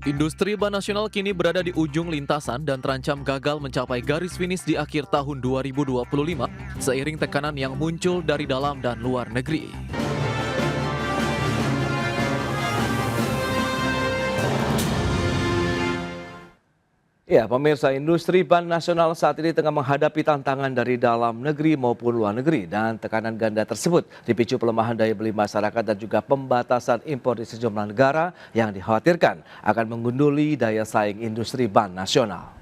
Industri ban nasional kini berada di ujung lintasan dan terancam gagal mencapai garis finish di akhir tahun 2025 seiring tekanan yang muncul dari dalam dan luar negeri. Ya, pemirsa, industri ban nasional saat ini tengah menghadapi tantangan dari dalam negeri maupun luar negeri, dan tekanan ganda tersebut dipicu pelemahan daya beli masyarakat dan juga pembatasan impor di sejumlah negara yang dikhawatirkan akan menggunduli daya saing industri ban nasional.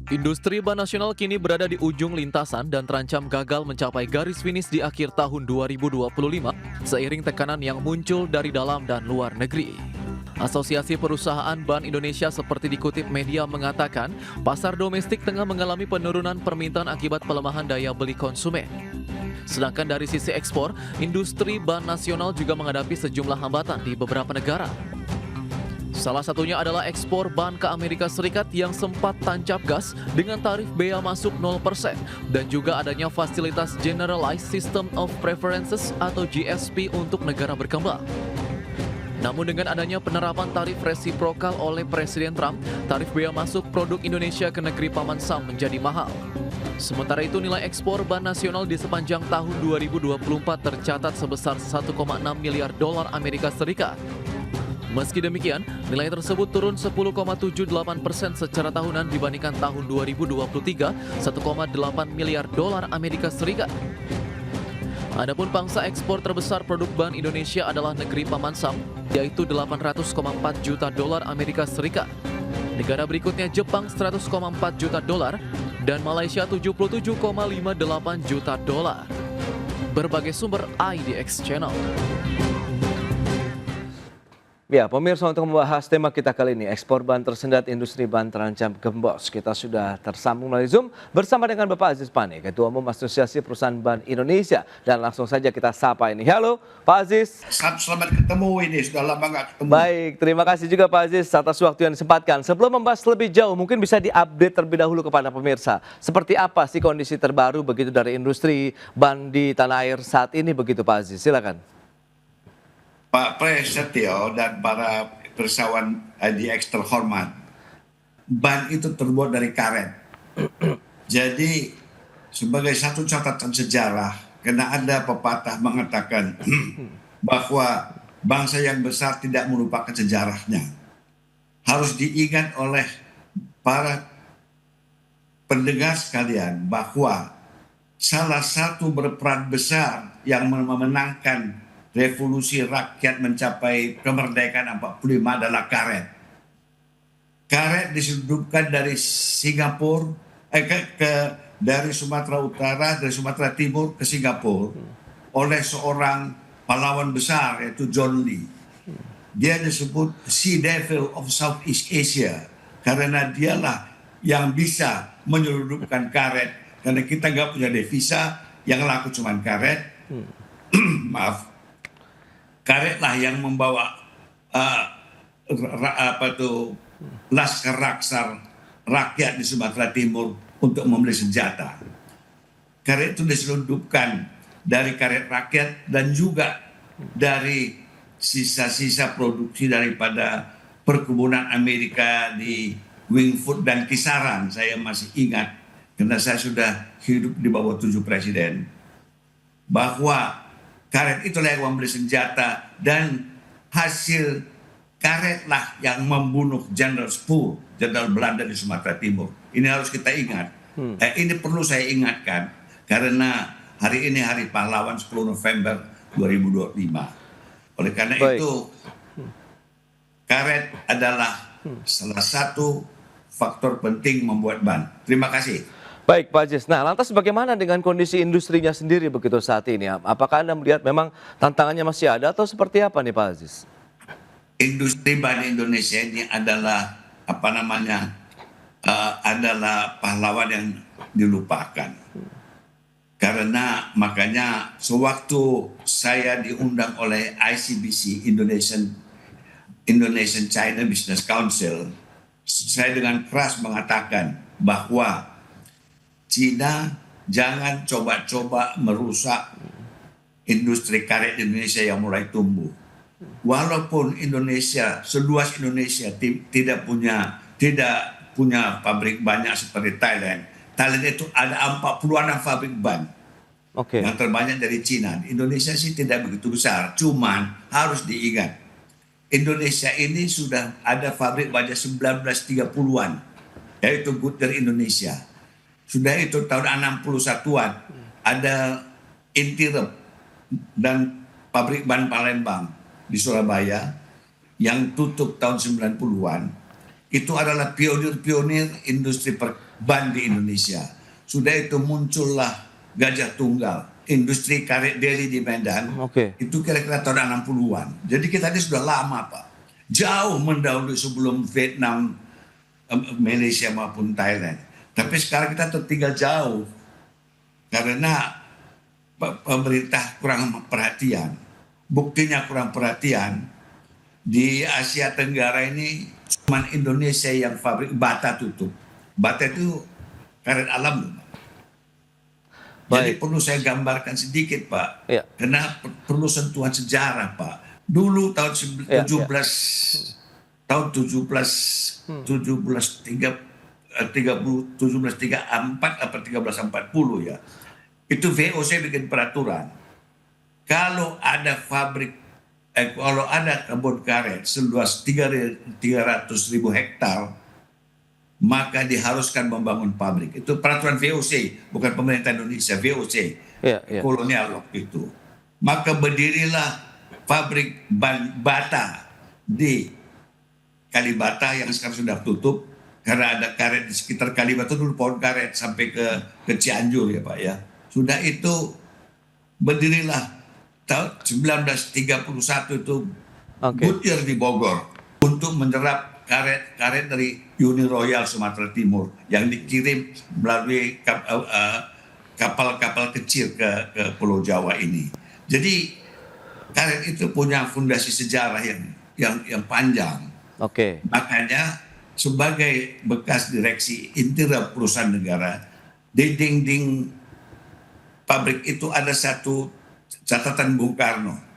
Industri ban nasional kini berada di ujung lintasan dan terancam gagal mencapai garis finish di akhir tahun 2025 seiring tekanan yang muncul dari dalam dan luar negeri. Asosiasi Perusahaan Ban Indonesia seperti dikutip media mengatakan, pasar domestik tengah mengalami penurunan permintaan akibat pelemahan daya beli konsumen. Sedangkan dari sisi ekspor, industri ban nasional juga menghadapi sejumlah hambatan di beberapa negara. Salah satunya adalah ekspor ban ke Amerika Serikat yang sempat tancap gas dengan tarif bea masuk 0% dan juga adanya fasilitas Generalized System of Preferences atau GSP untuk negara berkembang. Namun dengan adanya penerapan tarif resiprokal oleh Presiden Trump, tarif bea masuk produk Indonesia ke negeri Paman Sam menjadi mahal. Sementara itu nilai ekspor ban nasional di sepanjang tahun 2024 tercatat sebesar 1,6 miliar dolar Amerika Serikat. Meski demikian, nilai tersebut turun 10,78% secara tahunan dibandingkan tahun 2023, 1,8 miliar dolar Amerika Serikat. Adapun pangsa ekspor terbesar produk ban Indonesia adalah negeri Paman Sam, yaitu 800,4 juta dolar Amerika Serikat. Negara berikutnya Jepang 100,4 juta dolar dan Malaysia 77,58 juta dolar. Berbagai sumber IDX Channel. Ya, pemirsa, untuk membahas tema kita kali ini, ekspor ban tersendat, industri ban terancam gembos. Kita sudah tersambung melalui Zoom bersama dengan Bapak Aziz Pane, Ketua Umum Asosiasi Perusahaan Ban Indonesia. Dan langsung saja kita sapa ini. Halo, Pak Aziz. Selamat ketemu ini, sudah lama nggak ketemu. Baik, terima kasih juga Pak Aziz atas waktu yang disempatkan. Sebelum membahas lebih jauh, mungkin bisa diupdate terlebih dahulu kepada pemirsa. Seperti apa sih kondisi terbaru begitu dari industri ban di tanah air saat ini begitu Pak Aziz? Silakan. Pak Prasetyo dan para persawan IDX terhormat, ban itu terbuat dari karet. Jadi sebagai satu catatan sejarah, karena ada pepatah mengatakan bahwa bangsa yang besar tidak melupakan sejarahnya. Harus diingat oleh para pendengar sekalian bahwa salah satu berperan besar yang memenangkan revolusi rakyat mencapai kemerdekaan 45 adalah karet. Karet diselundupkan dari Singapura dari Sumatera Utara, dari Sumatera Timur ke Singapura oleh seorang pahlawan besar yaitu John Lee. Dia disebut Sea Devil of Southeast Asia karena dialah yang bisa menyelundupkan karet, karena kita nggak punya devisa, yang laku cuma karet. Maaf. Karetlah yang membawa laskar raksar rakyat di Sumatera Timur untuk membeli senjata. Karet itu diselundupkan dari karet rakyat dan juga dari sisa-sisa produksi daripada perkebunan Amerika di Wingfoot dan Kisaran. Saya masih ingat karena saya sudah hidup di bawah 7 presiden, bahwa karet itulah yang membeli senjata, dan hasil karetlah yang membunuh Jenderal Spoor, Jenderal Belanda di Sumatera Timur. Ini harus kita ingat. Ini perlu saya ingatkan karena hari ini hari pahlawan 10 November 2025. Oleh karena itu, karet adalah salah satu faktor penting membuat ban. Terima kasih. Baik Pak Aziz, nah lantas bagaimana dengan kondisi industrinya sendiri begitu saat ini? Apakah Anda melihat memang tantangannya masih ada atau seperti apa nih Pak Aziz? Industri ban Indonesia ini adalah adalah pahlawan yang dilupakan. Karena makanya sewaktu saya diundang oleh ICBC, Indonesian China Business Council, saya dengan keras mengatakan bahwa Cina jangan coba-coba merusak industri karet di Indonesia yang mulai tumbuh. walaupun Indonesia seluas Indonesia tidak punya pabrik banyak seperti Thailand. Thailand itu ada 40-an pabrik ban Oke. yang terbanyak dari Cina. Indonesia sih tidak begitu besar, cuman harus diingat Indonesia ini sudah ada pabrik pada 1930-an, yaitu Goodyear Indonesia. Sudah itu tahun 61-an ada Intirep dan pabrik ban Palembang di Surabaya yang tutup tahun 90-an. Itu adalah pionir-pionir industri ban di Indonesia. Sudah itu muncullah Gajah Tunggal, industri karet deli di Medan. Oke. Itu kira-kira tahun 60-an. Jadi kita ini sudah lama, Pak. Jauh mendahului sebelum Vietnam, Malaysia maupun Thailand. Tapi sekarang kita tertinggal jauh karena pemerintah kurang perhatian. Buktinya kurang perhatian. Di Asia Tenggara ini cuma Indonesia yang pabrik bata tutup. Bata itu karet alam loh. Jadi perlu saya gambarkan sedikit, Pak. Ya. Karena perlu sentuhan sejarah, Pak. Dulu tahun 17 tahun 17 1734 atau 1340 ya. Itu VOC bikin peraturan. Kalau ada kalau ada kebun karet seluas 300.000 hektar, maka diharuskan membangun pabrik. Itu peraturan VOC, bukan pemerintah Indonesia, VOC, kolonial waktu itu. Maka berdirilah pabrik ban bata di Kalibata yang sekarang sudah tutup, karena ada karet di sekitar Kalibata dulu pohon karet sampai ke Cianjur ya Pak ya. Sudah itu berdirilah tahun 1931 itu Goodyear di Bogor untuk menyerap karet dari Uni Royal Sumatera Timur yang dikirim melalui kapal-kapal kecil ke Pulau Jawa ini. Jadi karet itu punya fondasi sejarah yang panjang. Oke. Makanya sebagai bekas direksi Intirep perusahaan negara, di dinding pabrik itu ada satu catatan Bung Karno.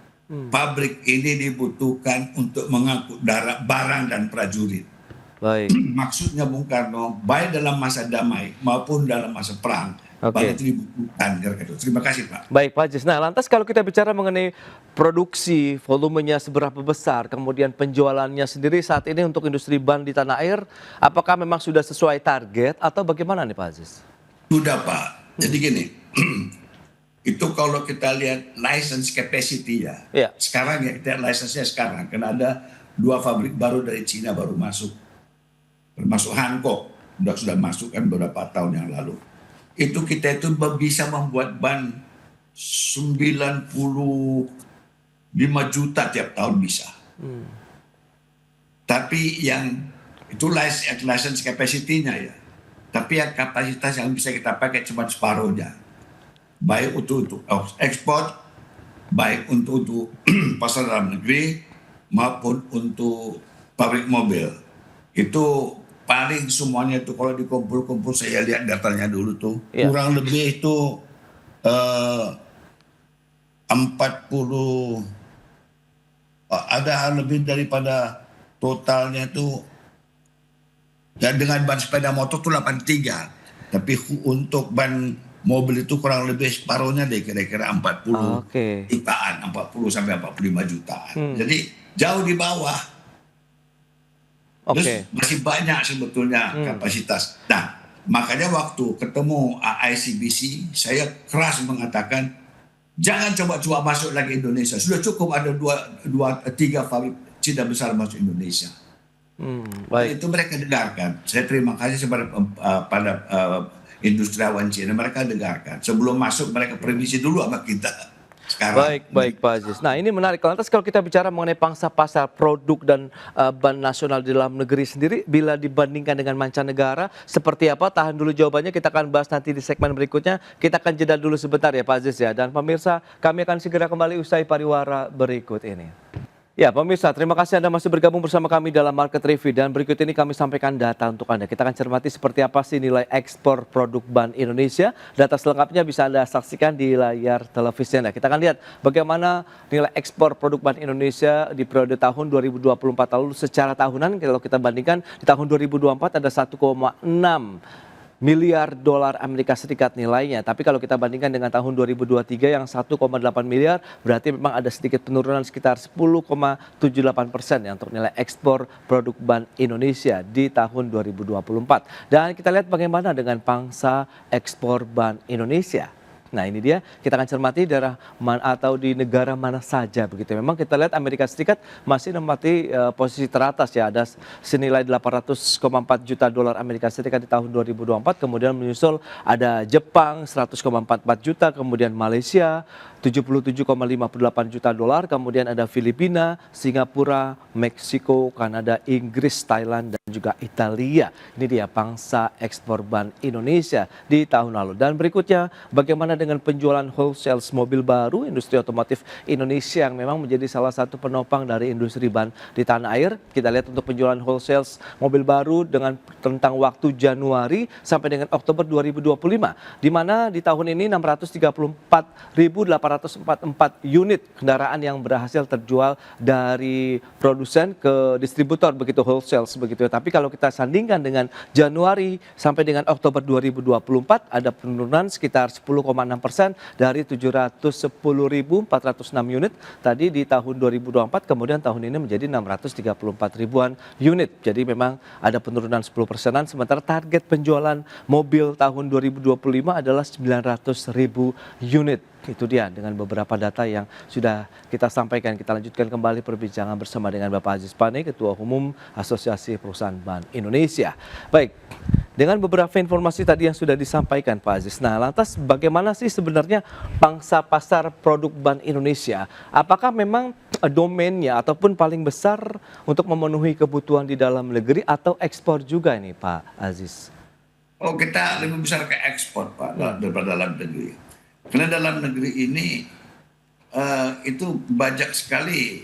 Pabrik ini dibutuhkan untuk mengangkut barang dan prajurit. Baik. Maksudnya Bung Karno, baik dalam masa damai maupun dalam masa perang, barang itu dibutuhkan. Terima kasih Pak. Baik Pak Ajis. Nah lantas kalau kita bicara mengenai produksi, volumenya seberapa besar, kemudian penjualannya sendiri saat ini untuk industri ban di tanah air, apakah memang sudah sesuai target atau bagaimana nih Pak Ajis? Sudah Pak. Jadi gini. Itu kalau kita lihat license capacity ya. Sekarang ya kita license-nya sekarang. Karena ada 2 pabrik baru dari Cina baru masuk. Termasuk Hankook. Sudah masuk kan beberapa tahun yang lalu. Itu kita itu bisa membuat ban 95 juta tiap tahun bisa. Tapi yang itu license capacity-nya ya. Tapi yang kapasitas yang bisa kita pakai cuma separuhnya. Baik untuk ekspor, baik untuk pasar dalam negeri, maupun untuk pabrik mobil. Itu paling semuanya itu kalau dikumpul-kumpul, saya lihat datanya dulu tuh, kurang lebih itu 40, ada lebih daripada totalnya itu, ya dengan ban sepeda motor itu 83, tapi untuk ban mobil itu kurang lebih separuhnya deh, kira-kira 40 jutaan, 40 sampai 45 jutaan. Jadi jauh di bawah. Terus masih banyak sebetulnya kapasitas. Nah, makanya waktu ketemu ICBC, saya keras mengatakan, jangan coba-coba masuk lagi Indonesia. Sudah cukup ada 3 pabrik Cina besar masuk Indonesia. Baik. Itu mereka dengarkan. Saya terima kasih pada industriawan Cina, mereka dengarkan. Sebelum masuk mereka permisi dulu sama kita. Sekarang. Baik Pak Ajis. Nah ini menarik. Lantas kalau kita bicara mengenai pangsa pasar produk dan ban nasional di dalam negeri sendiri, bila dibandingkan dengan mancanegara, seperti apa? Tahan dulu jawabannya, kita akan bahas nanti di segmen berikutnya. Kita akan jeda dulu sebentar ya Pak Ajis ya. Dan pemirsa, kami akan segera kembali usai pariwara berikut ini. Ya, pemirsa, terima kasih Anda masih bergabung bersama kami dalam Market Review dan berikut ini kami sampaikan data untuk Anda. Kita akan cermati seperti apa sih nilai ekspor produk ban Indonesia. Data selengkapnya bisa Anda saksikan di layar televisi Anda. Kita akan lihat bagaimana nilai ekspor produk ban Indonesia di periode tahun 2024 lalu secara tahunan. Kalau kita bandingkan di tahun 2024 ada 1,6 miliar dolar Amerika Serikat nilainya. Tapi kalau kita bandingkan dengan tahun 2023 yang 1,8 miliar, berarti memang ada sedikit penurunan sekitar 10,78% ya untuk nilai ekspor produk ban Indonesia di tahun 2024. Dan kita lihat bagaimana dengan pangsa ekspor ban Indonesia. Nah ini dia, kita akan cermati daerah atau di negara mana saja begitu. Memang kita lihat Amerika Serikat masih menempati posisi teratas ya, ada senilai 800,4 juta dolar Amerika Serikat di tahun 2024, kemudian menyusul ada Jepang 100,44 juta, kemudian Malaysia 77,58 juta dolar, kemudian ada Filipina, Singapura, Meksiko, Kanada, Inggris, Thailand, dan juga Italia. Ini dia pangsa ekspor ban Indonesia di tahun lalu. Dan berikutnya, bagaimana dengan penjualan wholesale mobil baru, industri otomotif Indonesia yang memang menjadi salah satu penopang dari industri ban di tanah air. Kita lihat untuk penjualan wholesale mobil baru dengan tentang waktu Januari sampai dengan Oktober 2025, di mana di tahun ini 634.844 unit kendaraan yang berhasil terjual dari produsen ke distributor begitu wholesale begitu. Tapi kalau kita sandingkan dengan Januari sampai dengan Oktober 2024 ada penurunan sekitar 10,6% dari 710.406 unit tadi di tahun 2024, kemudian tahun ini menjadi 634 ribuan unit. Jadi memang ada penurunan 10%-an, sementara target penjualan mobil tahun 2025 adalah 900.000 unit. Itu dia dengan beberapa data yang sudah kita sampaikan. Kita lanjutkan kembali perbincangan bersama dengan Bapak Aziz Pane, Ketua Umum Asosiasi Perusahaan Ban Indonesia. Baik, dengan beberapa informasi tadi yang sudah disampaikan Pak Aziz. Nah, lantas bagaimana sih sebenarnya pangsa pasar produk ban Indonesia? Apakah memang domainnya ataupun paling besar untuk memenuhi kebutuhan di dalam negeri atau ekspor juga ini Pak Aziz? Oh, kita lebih besar ke ekspor Pak daripada dalam negeri. Karena dalam negeri ini itu banyak sekali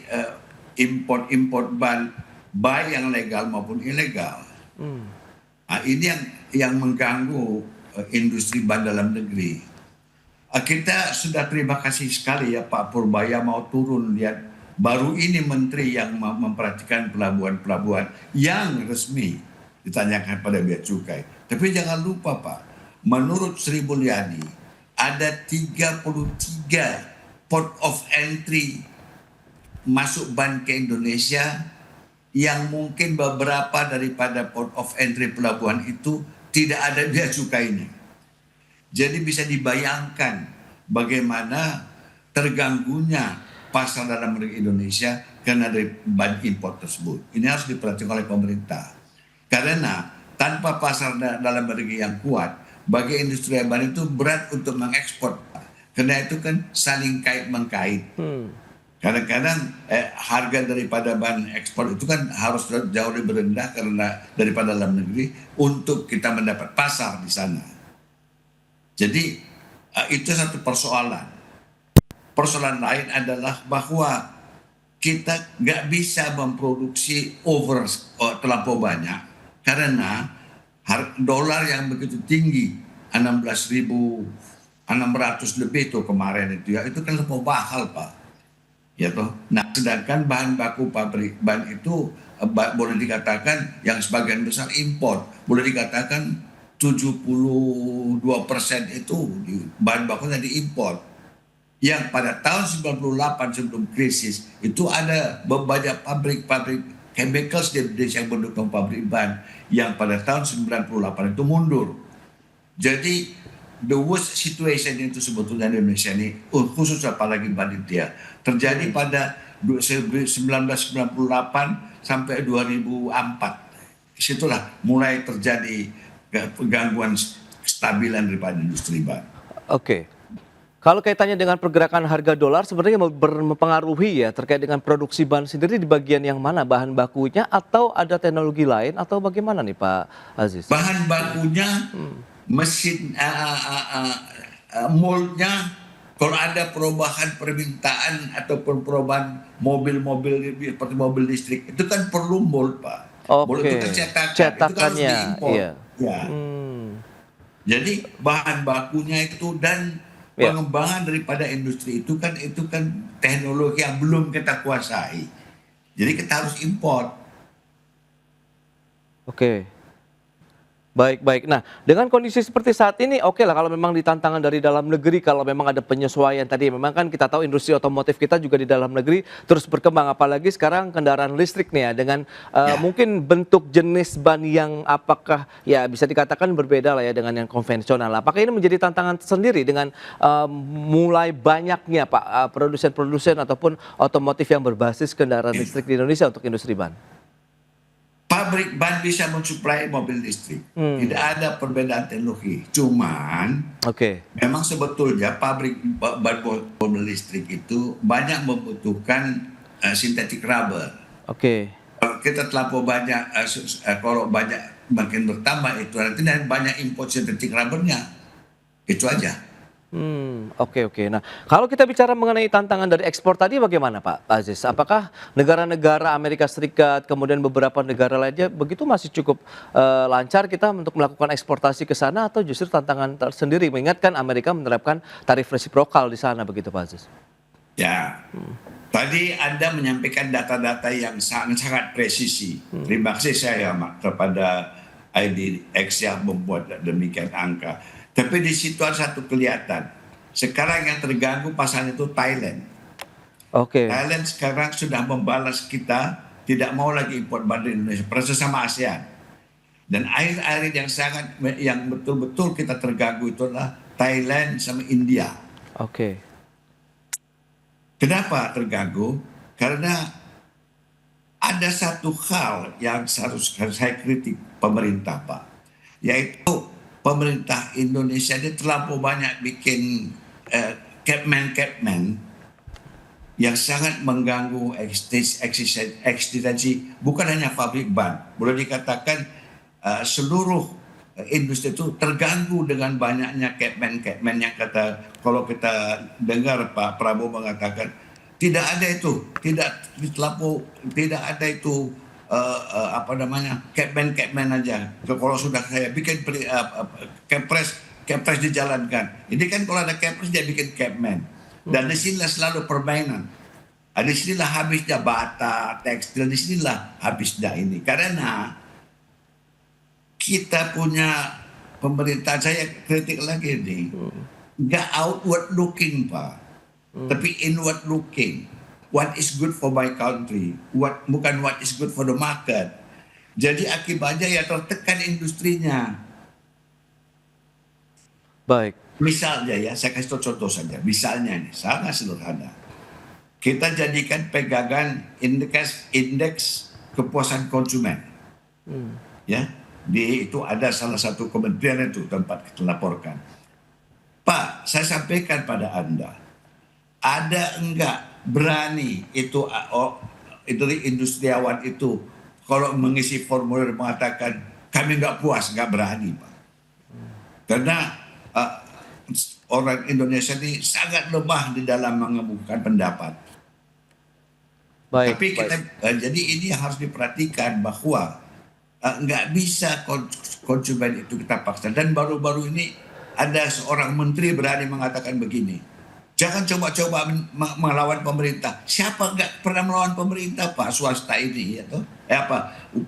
import ban, baik yang legal maupun ilegal. Nah, ini yang mengganggu industri ban dalam negeri. Kita sudah terima kasih sekali ya Pak Purbaya mau turun lihat baru ini menteri yang memperhatikan pelabuhan-pelabuhan yang resmi ditanyakan pada bea cukai. Tapi jangan lupa Pak, menurut Sri Mulyani ada 33 port of entry masuk ban ke Indonesia yang mungkin beberapa daripada port of entry pelabuhan itu tidak ada bea cukainya. Jadi bisa dibayangkan bagaimana terganggunya pasar dalam negeri Indonesia karena dari ban import tersebut. Ini harus diperhatikan oleh pemerintah. Karena tanpa pasar dalam negeri yang kuat, bagi industri ban itu berat untuk mengekspor. Karena itu kan saling kait-mengkait. Kadang-kadang harga daripada ban ekspor itu kan harus jauh lebih rendah karena daripada dalam negeri untuk kita mendapat pasar di sana. Jadi itu satu persoalan. Persoalan lain adalah bahwa kita nggak bisa memproduksi terlampau banyak karena dolar yang begitu tinggi 16.600 lebih tuh kemarin itu ya, itu kan lebih mahal Pak ya toh. Nah sedangkan bahan baku pabrik ban itu boleh dikatakan yang sebagian besar impor, boleh dikatakan 72% itu bahan bakunya diimpor, yang pada tahun 98 sebelum krisis itu ada banyak pabrik chemicals di Indonesia yang mendukung pabrik ban yang pada tahun 98 itu mundur. Jadi the worst situation itu sebetulnya di Indonesia ini, khusus apalagi ban itu ya, terjadi pada 1998 sampai 2004. Disitulah mulai terjadi gangguan kestabilan daripada industri ban. Oke. Kalau kaitannya dengan pergerakan harga dolar sebenarnya mempengaruhi ya terkait dengan produksi ban sendiri di bagian yang mana, bahan bakunya atau ada teknologi lain atau bagaimana nih Pak Aziz? Bahan bakunya, mesin moldnya Kalau ada perubahan permintaan ataupun perubahan mobil-mobil seperti mobil listrik, itu kan perlu mol, Pak. Mol itu kan Oke, cetakan, itu kan harus cetakannya, diimpor. iya. Ya. Hmm, Jadi bahan bakunya itu dan ya, pengembangan daripada industri itu kan teknologi yang belum kita kuasai. Jadi kita harus import. oke. Baik, baik. Nah, dengan kondisi seperti saat ini, oke lah kalau memang ditantangan dari dalam negeri, kalau memang ada penyesuaian tadi, memang kan kita tahu industri otomotif kita juga di dalam negeri terus berkembang, apalagi sekarang kendaraan listrik nih ya, dengan Ya. mungkin bentuk jenis ban yang apakah ya bisa dikatakan berbeda lah ya dengan yang konvensional. Apakah ini menjadi tantangan sendiri dengan mulai banyaknya Pak produsen-produsen ataupun otomotif yang berbasis kendaraan listrik di Indonesia untuk industri ban? Pabrik ban bisa mensuplai mobil listrik. Hmm, Tidak ada perbedaan teknologi. Cuman oke, memang sebetulnya pabrik ban mobil listrik itu banyak membutuhkan synthetic rubber. oke. Kalau kita terlalu banyak, kalau banyak makin bertambah itu nanti banyak import synthetic rubbernya. Itu aja. Oke, oke. Nah, kalau kita bicara mengenai tantangan dari ekspor tadi bagaimana Pak Aziz? Apakah negara-negara Amerika Serikat, kemudian beberapa negara lainnya begitu masih cukup lancar kita untuk melakukan eksportasi ke sana atau justru tantangan tersendiri? Mengingatkan Amerika menerapkan tarif resiprokal di sana begitu Pak Aziz? Ya, tadi Anda menyampaikan data-data yang sangat-sangat presisi. Terima kasih saya kepada IDX yang membuat demikian angka. Tapi di situ ada satu kelihatan. Sekarang yang terganggu pasalnya itu Thailand. Oke, Thailand sekarang sudah membalas kita, tidak mau lagi impor ban dari Indonesia, bersama ASEAN. Dan air-air yang betul-betul kita terganggu itu adalah Thailand sama India. oke. Kenapa terganggu? Karena ada satu hal yang harus saya kritik pemerintah, Pak. Yaitu pemerintah Indonesia ini terlalu banyak bikin Capman yang sangat mengganggu eksistensi bukan hanya pabrik ban. Boleh dikatakan seluruh industri itu terganggu dengan banyaknya Capman yang kalau kita dengar Pak Prabowo mengatakan tidak ada itu, tidak ada itu Capman aja. Kalau sudah saya bikin Kepres dijalankan. Ini kan kalau ada Kepres dia bikin Capman. Dan disinilah selalu permainan. Disinilah habisnya bata, tekstil, disinilah habisnya ini. Karena kita punya pemerintah, saya kritik lagi nih, nggak outward looking Pak, tapi inward looking. What is good for my country, bukan what is good for the market. Jadi akibatnya ya tertekan industrinya. Baik. Misalnya ya, saya kasih contoh saja. Misalnya ini sangat sederhana. Kita jadikan pegangan indeks kepuasan konsumen. Ya, itu ada salah satu kementerian itu tempat kita laporkan. Pak, saya sampaikan pada Anda, ada enggak berani itu industriawan itu kalau mengisi formulir mengatakan kami enggak puas, enggak berani, Pak. Karena orang Indonesia ini sangat lemah di dalam mengemukakan pendapat. Baik, Tapi kita jadi ini yang harus diperhatikan bahwa nggak bisa konsumen itu kita paksa. Dan baru-baru ini ada seorang menteri berani mengatakan begini, jangan coba-coba melawan pemerintah. Siapa nggak pernah melawan pemerintah Pak? Swasta ini ya toh?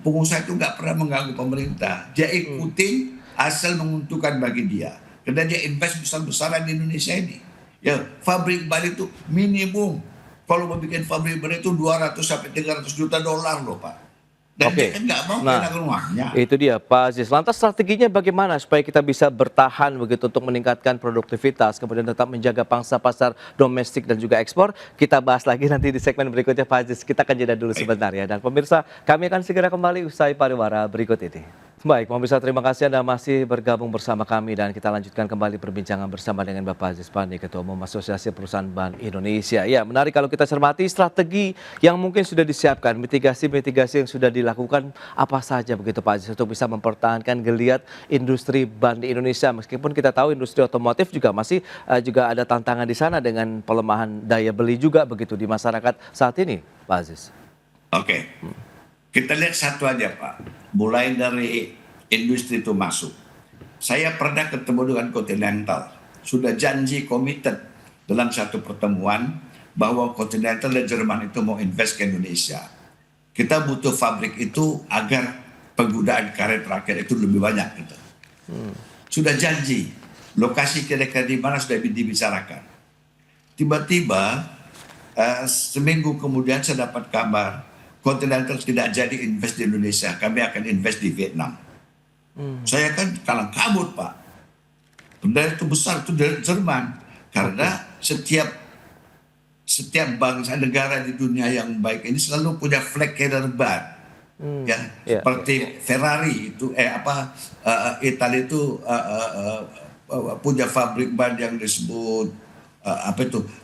Pengusaha itu nggak pernah mengganggu pemerintah. Dia ikutin asal menguntungkan bagi dia. Karena dia invest besar-besaran di Indonesia ini. Ya, pabrik ban itu minimum kalau mau bikin pabrik ban itu 200 sampai 300 juta dolar loh Pak. Dan dia kan nggak mau kehilangan uangnya. Itu dia Pak Aziz. Lantas strateginya bagaimana supaya kita bisa bertahan begitu untuk meningkatkan produktivitas, kemudian tetap menjaga pangsa pasar domestik dan juga ekspor? Kita bahas lagi nanti di segmen berikutnya Pak Aziz. Kita akan jeda dulu sebentar ya. Dan pemirsa, kami akan segera kembali usai pariwara berikut ini. Baik, pemirsa, terima kasih Anda masih bergabung bersama kami dan kita lanjutkan kembali perbincangan bersama dengan Bapak Aziz Pandi, Ketua Umum Asosiasi Perusahaan Bank Indonesia. Ya, menarik kalau kita cermati strategi yang mungkin sudah disiapkan, mitigasi-mitigasi yang sudah dilakukan apa saja begitu Pak Aziz untuk bisa mempertahankan geliat industri ban di Indonesia. Meskipun kita tahu industri otomotif juga masih juga ada tantangan di sana dengan pelemahan daya beli juga begitu di masyarakat saat ini, Pak Aziz. Oke, kita lihat satu aja Pak. Mulai dari industri itu masuk. Saya pernah ketemu dengan Continental. Sudah janji komited dalam satu pertemuan bahwa Continental dan Jerman itu mau invest ke Indonesia. Kita butuh pabrik itu agar penggunaan karet rakyat itu lebih banyak. Gitu. Sudah janji. Lokasi kira-kira di mana sudah dibicarakan. Tiba-tiba seminggu kemudian saya dapat kabar Continental tidak jadi invest di Indonesia, kami akan invest di Vietnam. Saya kan kalang kabut Pak. Benda itu besar, itu dari Jerman. Karena setiap bangsa negara di dunia yang baik ini selalu punya flag carrier ban. Seperti Ferrari itu Italia itu punya pabrik ban yang disebut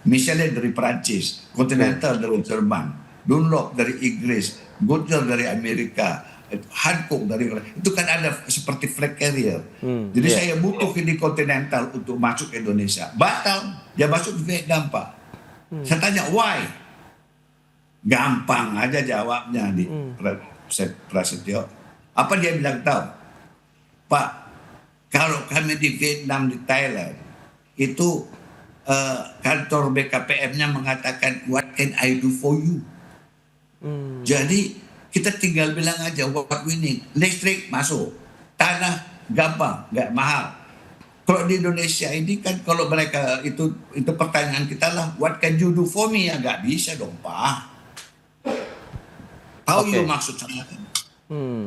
Michelin dari Perancis, Continental dari Jerman. Dunlop dari Inggris, Goodyear dari Amerika, Hankook dari itu kan ada seperti flag carrier. Jadi saya butuh ini Continental untuk masuk ke Indonesia. Batal, dia masuk ke Vietnam Pak. Saya tanya why? Gampang aja jawabnya di Prasetyo. Apa dia bilang tahu? Pak, kalau kami di Vietnam, di Thailand, itu kantor BKPM-nya mengatakan what can I do for you? Jadi kita tinggal bilang aja what we need. Listrik masuk, tanah gampang, nggak mahal. Kalau di Indonesia ini kan kalau mereka itu pertanyaan kita lah, what can you do for me? Ya nggak bisa dong Pak. Tahu you maksud saya kan?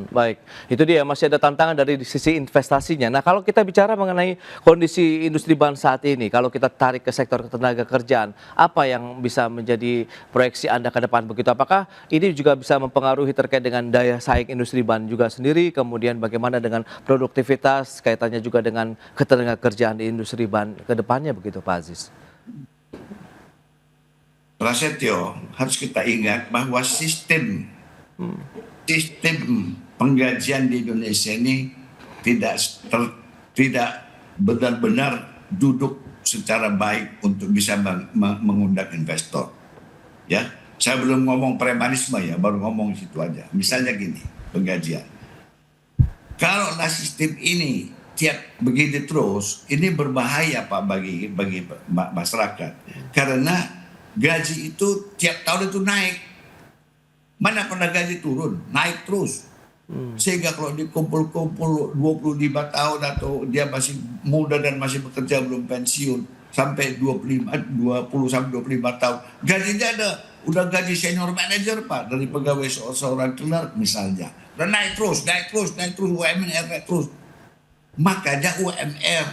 Baik, itu dia masih ada tantangan dari sisi investasinya. Nah, kalau kita bicara mengenai kondisi industri ban saat ini, kalau kita tarik ke sektor tenaga kerjaan, apa yang bisa menjadi proyeksi Anda ke depan begitu? Apakah ini juga bisa mempengaruhi terkait dengan daya saing industri ban juga sendiri, kemudian bagaimana dengan produktivitas, kaitannya juga dengan ketenaga kerjaan di industri ban ke depannya begitu Pak Aziz? Prasetyo, harus kita ingat bahwa sistem penggajian di Indonesia ini tidak benar-benar duduk secara baik untuk bisa mengundang investor. Ya, saya belum ngomong premanisme ya, baru ngomong situ aja. Misalnya gini, penggajian. Kalau sistem ini tiap begini terus, ini berbahaya Pak bagi masyarakat. Karena gaji itu tiap tahun itu naik. Mana pernah gaji turun, naik terus. Sehingga kalau dikumpul-kumpul 25 tahun atau dia masih muda dan masih bekerja belum pensiun sampai 20 sampai 25 tahun, gajinya udah gaji senior manager Pak, dari pegawai seorang clerk misalnya. Dan naik terus, UMR naik terus. Makanya UMR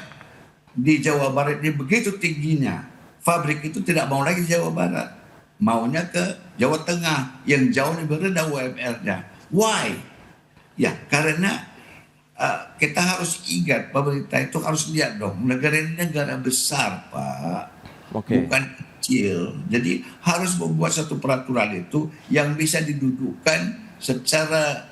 di Jawa Barat ini begitu tingginya. Pabrik itu tidak mau lagi di Jawa Barat. Maunya ke Jawa Tengah yang jauh lebih rendah UMR-nya. Why? Ya, karena kita harus ingat pemerintah itu harus lihat dong, negara ini negara besar Pak, bukan kecil. Jadi harus membuat satu peraturan itu yang bisa didudukkan secara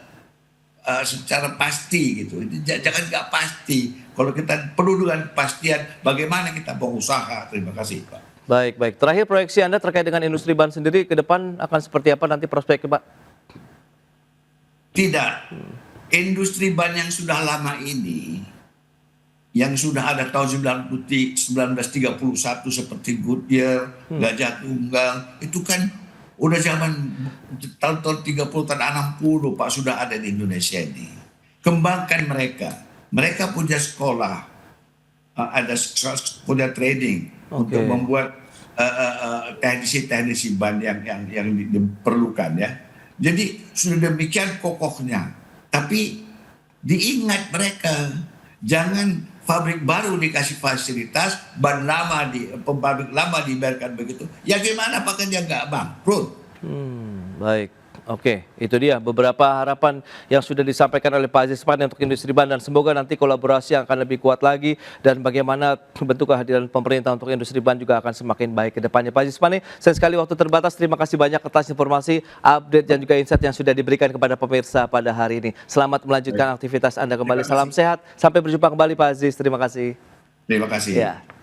pasti gitu. Jangan nggak pasti. Kalau kita perlu dengan kepastian, bagaimana kita berusaha. Terima kasih Pak. Baik. Terakhir proyeksi Anda terkait dengan industri ban sendiri ke depan akan seperti apa nanti prospeknya Pak? Tidak. Industri ban yang sudah lama ini, yang sudah ada tahun 1931 seperti Goodyear, Gajah Tunggal, itu kan udah zaman tahun 30 tahun 60 Pak sudah ada di Indonesia ini. Kembangkan mereka. Mereka punya sekolah, punya training untuk membuat teknisi ban yang diperlukan ya. Jadi sudah demikian kokohnya. Tapi diingat mereka, jangan pabrik baru dikasih fasilitas, pabrik lama dibiarkan begitu. Ya gimana pekerja nggak bangkrut? Baik. Oke, itu dia beberapa harapan yang sudah disampaikan oleh Pak Aziz Pane untuk industri ban, dan semoga nanti kolaborasi yang akan lebih kuat lagi dan bagaimana bentuk kehadiran pemerintah untuk industri ban juga akan semakin baik ke depannya. Pak Aziz Pane, sayang sekali waktu terbatas. Terima kasih banyak atas informasi, update dan juga insight yang sudah diberikan kepada pemirsa pada hari ini. Selamat melanjutkan aktivitas Anda kembali. Salam sehat. Sampai berjumpa kembali Pak Aziz. Terima kasih. Terima kasih. Ya.